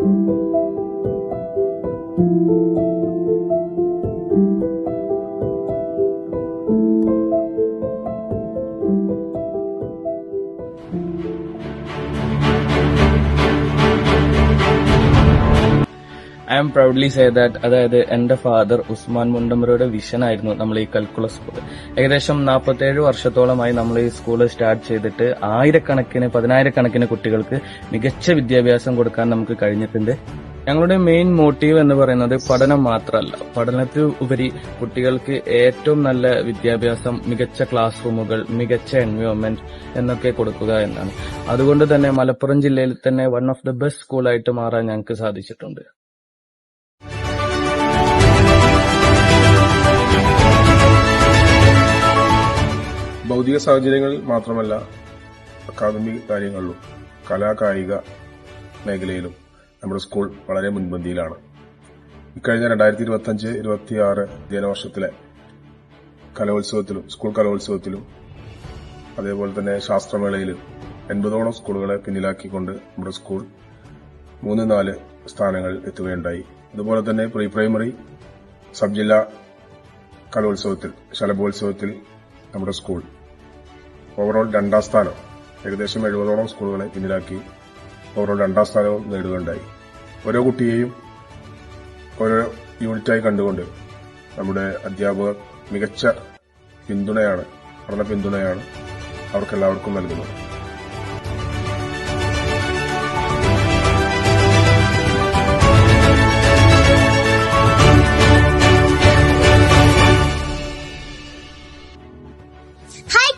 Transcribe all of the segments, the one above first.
I am proudly say that, അതായത് എന്റെ father Usman മുണ്ടമ്പുരയുടെ vision ആയിരുന്നു നമ്മൾ ഈ കൽക്കുലസ് സ്കൂൾ. ഏകദേശം 47 വർഷത്തോളമായി നമ്മൾ ഈ സ്കൂൾ സ്റ്റാർട്ട് ചെയ്തിട്ട് പതിനായിരക്കണക്കിന് കുട്ടികൾക്ക് മികച്ച വിദ്യാഭ്യാസം കൊടുക്കാൻ നമുക്ക് കഴിഞ്ഞിട്ടുണ്ട്. ഞങ്ങളുടെ മെയിൻ മോട്ടീവ് എന്ന് പറയുന്നത് പഠനം മാത്രമല്ല, പഠനത്തിൽ ഉപരി കുട്ടികൾക്ക് ഏറ്റവും നല്ല വിദ്യാഭ്യാസം, മികച്ച ക്ലാസ് റൂമുകൾ, മികച്ച എൻവയോൺമെന്റ് എന്നൊക്കെ കൊടുക്കുക എന്നാണ്. അതുകൊണ്ട് തന്നെ മലപ്പുറം ജില്ലയിൽ തന്നെ വൺ ഓഫ് ദ ബെസ്റ്റ് സ്കൂളായിട്ട് മാറാൻ ഞങ്ങൾക്ക് സാധിച്ചിട്ടുണ്ട്. ഭൗതിക സാഹചര്യങ്ങളിൽ മാത്രമല്ല, അക്കാദമിക് കാര്യങ്ങളിലും കലാകായിക മേഖലയിലും നമ്മുടെ സ്കൂൾ വളരെ മുൻപന്തിയിലാണ്. ഇക്കഴിഞ്ഞ 2025-26 അധ്യയന വർഷത്തിലെ കലോത്സവത്തിലും സ്കൂൾ കലോത്സവത്തിലും അതേപോലെ തന്നെ ശാസ്ത്രമേളയിലും 80ഓളം സ്കൂളുകളെ പിന്നിലാക്കിക്കൊണ്ട് നമ്മുടെ സ്കൂൾ 3-4 സ്ഥാനങ്ങളിൽ എത്തുകയുണ്ടായി. അതുപോലെ തന്നെ പ്രീ പ്രൈമറി സബ് ജില്ലാ കലോത്സവത്തിൽ, ശലഭോത്സവത്തിൽ നമ്മുടെ സ്കൂൾ ഓവറോൾ 2ാം സ്ഥാനം, ഏകദേശം 70ഓളം സ്കൂളുകളെ പിന്നിലാക്കി ഓവറോൾ 2ാം സ്ഥാനവും നേടുകയുണ്ടായി. ഓരോ കുട്ടിയെയും ഓരോ യൂണിറ്റായി കണ്ടുകൊണ്ട് നമ്മുടെ അധ്യാപകർ മികച്ച പഠന പിന്തുണയാണ് അവർക്കെല്ലാവർക്കും നൽകുന്നത്.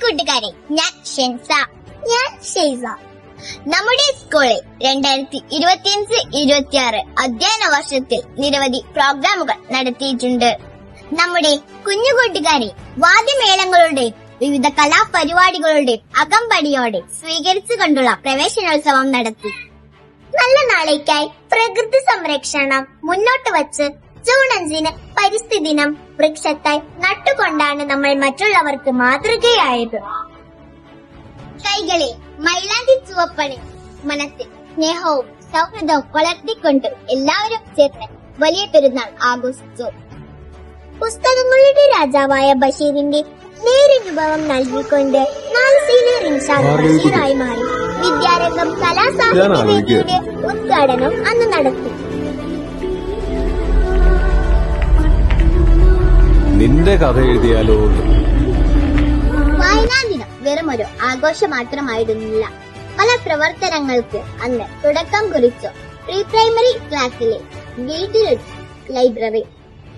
കൂട്ടുകാരെ, ഞാൻ ഷെൻസ. ഞാൻ ഷെയ്സ. നമ്മുടെ സ്കൂളിൽ 2025-26 അധ്യയന വർഷത്തിൽ നിരവധി പ്രോഗ്രാമുകൾ നടത്തിയിട്ടുണ്ട്. നമ്മുടെ കുഞ്ഞു കൂട്ടുകാരെ വാദ്യമേളങ്ങളുടെയും വിവിധ കലാപരിപാടികളുടെയും അകമ്പടിയോടെ സ്വീകരിച്ചുകൊണ്ടുള്ള പ്രവേശനോത്സവം നടത്തി. നല്ല നാളേക്കായി പ്രകൃതി സംരക്ഷണം മുന്നോട്ട് വച്ച് ജൂൺ 5 പരിസ്ഥിതി ദിനം വൃക്ഷത്തായി നട്ടുകൊണ്ടാണ് നമ്മൾ മറ്റുള്ളവർക്ക് മാതൃകയായത്. കൈകളെ മൈലാഞ്ചി ചുവപ്പണി, മനസ്സിൽ സ്നേഹവും സൗഹൃദവും വളർത്തിക്കൊണ്ട് എല്ലാവരും ചേർന്ന് വലിയ പെരുന്നാൾ ആഘോഷിച്ചു. പുസ്തകങ്ങളുടെ രാജാവായ ബഷീറിന്റെ നേരനുഭവം നൽകിക്കൊണ്ട് 4 സീനിയർ ഇൻഷാദ് ബഷീറായി മാറി. വിദ്യാരംഗം കലാസാഹിത്യ വേദിയുടെ ഉദ്ഘാടനം അന്ന് നടത്തി. നിന്റെ കഥ എഴുതിയാലോ? വായനാ ദിനം വെറുമൊരു ആഘോഷം മാത്രമായിരുന്നില്ല. പല പ്രവർത്തനങ്ങൾക്ക് അന്ന് തുടക്കം കുറിച്ചു. പ്രീ പ്രൈമറി ക്ലാസ്സിലെ ഗേറ്റിൽ ലൈബ്രറി,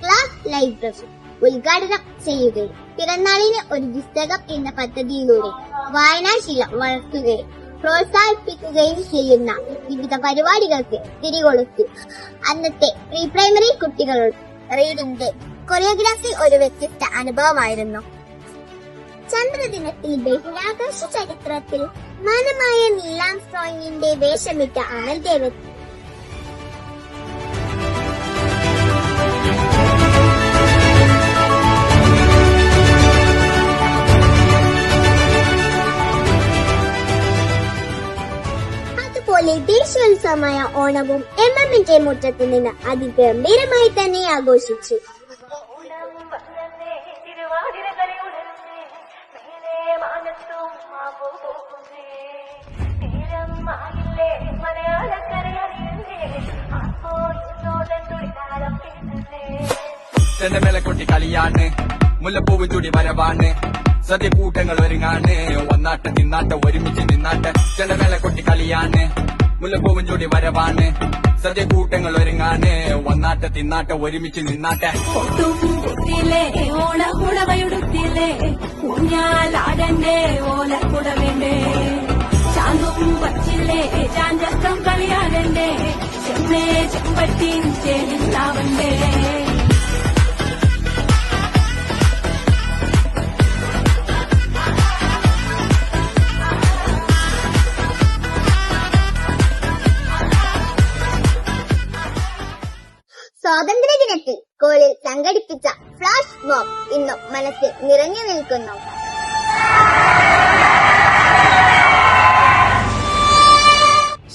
ക്ലാസ് ലൈബ്രറി ഉദ്ഘാടനം ചെയ്യുകയും പിറന്നാളിന് ഒരു പുസ്തകം എന്ന പദ്ധതിയിലൂടെ വായനാശീലം വളർത്തുകയും പ്രോത്സാഹിപ്പിക്കുകയും ചെയ്യുന്ന വിവിധ പരിപാടികൾക്ക് തിരികൊളുത്തി. അന്നത്തെ പ്രീ പ്രൈമറി കുട്ടികളുടെ റീഡിംഗ് ഡേ കൊറിയോഗ്രാഫി ഒരു വ്യത്യസ്ത അനുഭവമായിരുന്നു. ചന്ദ്രദിനത്തിൽ ബഹിരാകാശ ചരിത്രത്തിൽ മാനമായ നീൽ ആംസ്ട്രോങ്ങിന്റെ വേഷമിട്ട അമൽ ദേവത്തി അതുപോലെ ദേശീയോത്സവമായ ഓണവും MM-ന്റെ മുറ്റത്ത് നിന്ന് അതിഗംഭീരമായി തന്നെ ആഘോഷിച്ചു. ചെണ്ടമേളക്കൊട്ടി കളിയാണ്, മുല്ലപ്പൂവും ചൂടി വരവാണ്, സദ്യ കൂട്ടങ്ങൾ ഒരുങ്ങാണ്, ഒന്നാട്ട് തിന്നാട്ട് ഒരുമിച്ച് നിന്നാട്ട്. ചെണ്ടമേളക്കൊട്ടി കളിയാണ്, മുല്ലപ്പൂവും ചൂടി വരവാണ്, സദ്യ കൂട്ടങ്ങൾ ഒരുങ്ങാണ്, ഒന്നാട്ട് തിന്നാട്ട് ഒരുമിച്ച് നിന്നാട്ടെ. ഓണക്കുടവയുടുത്തില്ലേ ഊഞ്ഞാലാടന്റെ ഓലക്കുടവേണ്ടേ, ചാന്തും പച്ചില്ലേ ചാഞ്ചക്കം കളിയാടണ്ടേ, ചെമ്മേ ചെമ്പട്ടിൻ ചേരില്ലാവണ്ടേ. സ്വാതന്ത്ര്യദിനത്തിൽ സ്കൂളിൽ സംഘടിപ്പിച്ച ഫ്ലാഷ് മോബ് ഇന്നും മനസ്സിൽ നിറഞ്ഞു നിൽക്കുന്നു.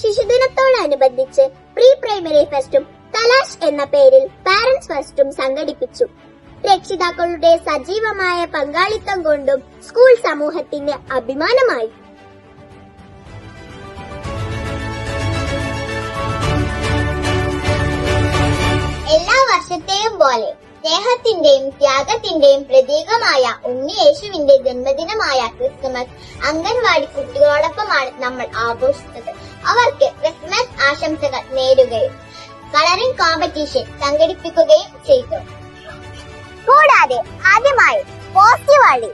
ശിശുദിനത്തോടനുബന്ധിച്ച് ദിനത്തോടനുബന്ധിച്ച് പ്രീ പ്രൈമറി ഫെസ്റ്റും കലാഷ് എന്ന പേരിൽ പാരന്റ്സ് ഫെസ്റ്റും സംഘടിപ്പിച്ചു. രക്ഷിതാക്കളുടെ സജീവമായ പങ്കാളിത്തം കൊണ്ടും സ്കൂൾ സമൂഹത്തിന് അഭിമാനമായി. എല്ലാ വർഷത്തെയും പോലെ സ്നേഹത്തിന്റെയും ത്യാഗത്തിന്റെയും പ്രതീകമായ ഉണ്ണിയേശുവിന്റെ ജന്മദിനമായ ക്രിസ്മസ് അംഗൻവാടി കുട്ടികളോടൊപ്പമാണ് നമ്മൾ ആഘോഷിച്ചത്. അവർക്ക് ക്രിസ്മസ് ആശംസകൾ നേരുകയും കളറിംഗ് കോമ്പറ്റീഷൻ സംഘടിപ്പിക്കുകയും ചെയ്തു. കൂടാതെ ആദ്യമായി പോസ്റ്റ് വഴി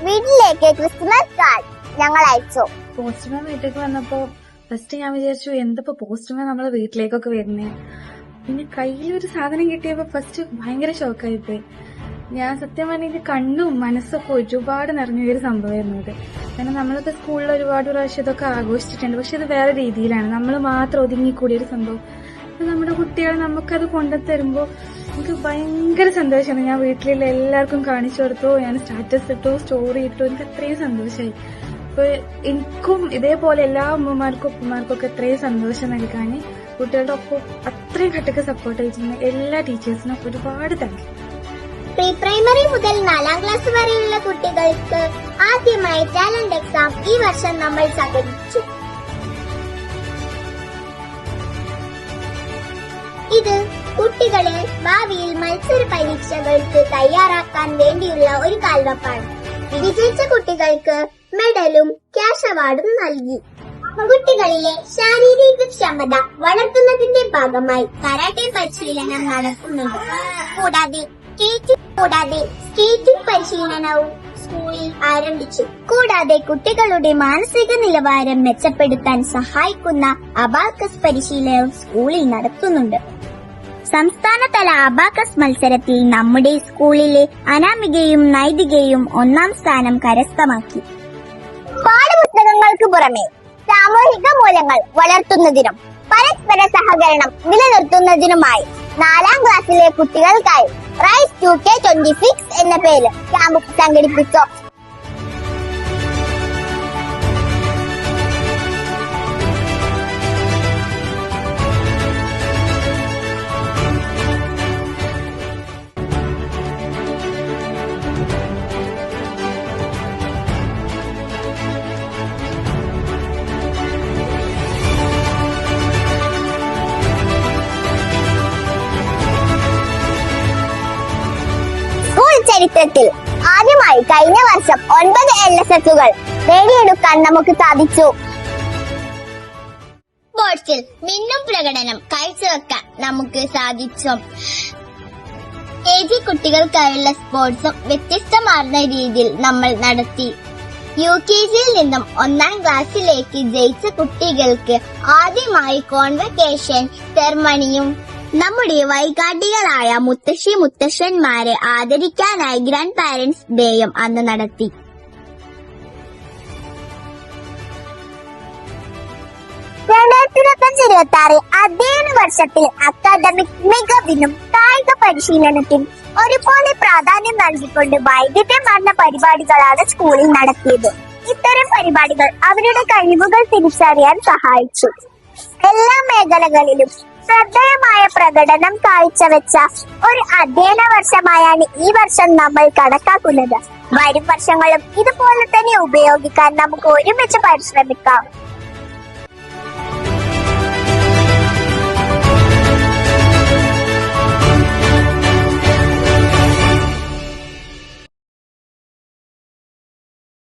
വീട്ടിലേക്ക് ക്രിസ്മസ് കാർഡ് ഞങ്ങൾ അയച്ചു. പോസ്റ്റ്മാൻ വീട്ടിലേക്ക് വന്നപ്പോ ഫസ്റ്റ് ഞാൻ വിചാരിച്ചു എന്തപ്പോ പോസ്റ്റ്മാൻ നമ്മളെ വീട്ടിലേക്കൊക്കെ വരുന്നേ. പിന്നെ കയ്യിലൊരു സാധനം കിട്ടിയപ്പോ ഫസ്റ്റ് ഭയങ്കര ഷോക്കായിപ്പോയി. ഞാൻ സത്യം പറഞ്ഞെങ്കിൽ കണ്ണും മനസ്സൊക്കെ ഒരുപാട് നിറഞ്ഞ ഒരു സംഭവമായിരുന്നു ഇത്. കാരണം നമ്മളിപ്പോ സ്കൂളിൽ ഒരുപാട് പ്രാവശ്യം ഇതൊക്കെ ആഘോഷിച്ചിട്ടുണ്ട്. പക്ഷെ ഇത് വേറെ രീതിയിലാണ്, നമ്മൾ മാത്രം ഒതുങ്ങിക്കൂടിയൊരു സംഭവം. അപ്പൊ നമ്മുടെ കുട്ടികൾ നമുക്കത് കൊണ്ടുതരുമ്പോ എനിക്ക് ഭയങ്കര സന്തോഷമാണ്. ഞാൻ വീട്ടിലുള്ള എല്ലാവർക്കും കാണിച്ചു കൊടുത്തു, ഞാൻ സ്റ്റാറ്റസ് ഇട്ടു, സ്റ്റോറി ഇട്ടു. എനിക്ക് അത്രയും സന്തോഷമായി. അപ്പൊ എനിക്കും ഇതേപോലെ എല്ലാ അമ്മമാർക്കും ഉപ്പമാർക്കും ഒക്കെ എത്രയും സന്തോഷം നൽകാൻ കുട്ടികളുടെ ഒപ്പം അത്രയും ഘട്ടക്ക് സപ്പോർട്ട് ചെയ്തിരുന്ന എല്ലാ ടീച്ചേഴ്സിനും ഒരുപാട് താങ്ക് യു. പ്രീ പ്രൈമറി മുതൽ 4ാം ക്ലാസ് വരെയുള്ള കുട്ടികൾക്ക് ആദ്യമായി ടാലന്റ് എക്സാം ഈ വർഷം നമ്മൾ സംഘടിപ്പിച്ചു. ഇത് കുട്ടികളെ ഭാവിയിൽ മത്സര പരീക്ഷകൾക്ക് തയ്യാറാക്കാൻ വേണ്ടിയുള്ള ഒരു കാൽവെപ്പാണ്. വിജയിച്ച കുട്ടികൾക്ക് മെഡലും ക്യാഷ് അവാർഡും നൽകി. കുട്ടികളിലെ ശാരീരിക ക്ഷമത വളർത്തുന്നതിന്റെ ഭാഗമായി കരാട്ടെ പരിശീലനം നടത്തുന്നുണ്ട്. കൂടാതെ സ്കേറ്റിംഗ് പരിശീലനവും സ്കൂളിൽ ആരംഭിച്ചു. കൂടാതെ കുട്ടികളുടെ മാനസിക നിലവാരം മെച്ചപ്പെടുത്താൻ സഹായിക്കുന്ന അബാക്കസ് പരിശീലനവും സ്കൂളിൽ നടത്തുന്നുണ്ട്. സംസ്ഥാനതല അബാക്കസ് മത്സരത്തിൽ നമ്മുടെ സ്കൂളിലെ അനാമികയും നൈതികയും 1ാം സ്ഥാനം കരസ്ഥമാക്കി. പാഠപുസ്തകങ്ങൾക്ക് പുറമെ സാമൂഹിക മൂല്യങ്ങൾ വളർത്തുന്നതിനും പരസ്പര സഹകരണം നിലനിർത്തുന്നതിനുമായി 4ാം ക്ലാസ്സിലെ കുട്ടികൾക്കായി റൈസ് ടു K26 എന്ന പേര് ക്യാമ്പ് സംഘടിപ്പിച്ചു. ചരിത്രത്തിൽ ആദ്യമായി കഴിഞ്ഞ വർഷം 9 LSSകൾ നേടിയെടുക്കാൻ നമുക്ക് സാധിച്ചു. സ്പോർട്സിൽ മിന്നും പ്രകടനം കാഴ്ചവെക്കാൻ നമുക്ക് സാധിച്ചു. KG കുട്ടികൾക്കായുള്ള സ്പോർട്സും വ്യത്യസ്തമാർന്ന രീതിയിൽ നമ്മൾ നടത്തി. UKGയിൽ നിന്നും 1ാം ക്ലാസ്സിലേക്ക് ജയിച്ച കുട്ടികൾക്ക് ആദ്യമായി കോൺവക്കേഷൻ സെറമണിയും നമ്മുടെ വൈകാട്ടികളായ മുത്തശ്ശി മുത്തശ്ശന്മാരെ ആദരിക്കാനായി ഗ്രാൻഡ് പാരന്റ്സ് ഡേയും അന്ന് നടത്തി. 2025-26 അധ്യയന വർഷത്തിൽ അക്കാദമിക് മികവിനും കായിക പരിശീലനത്തിനും ഒരുപോലെ പ്രാധാന്യം നൽകിക്കൊണ്ട് വൈവിധ്യമാർന്ന പരിപാടികളാണ് സ്കൂളിൽ നടത്തിയത്. ഇത്തരം പരിപാടികൾ അവരുടെ കഴിവുകൾ തിരിച്ചറിയാൻ സഹായിച്ചു. എല്ലാ മേഖലകളിലും ശ്രദ്ധേയമായ പ്രകടനം കാഴ്ചവെച്ച ഒരു അധ്യയന വർഷമായാണ് ഈ വർഷം നമ്മൾ കണക്കാക്കുന്നത്. വരും വർഷങ്ങളും ഇതുപോലെ തന്നെ ഉപയോഗിക്കാൻ നമുക്ക് ഒരുമിച്ച് പരിശ്രമിക്കാം.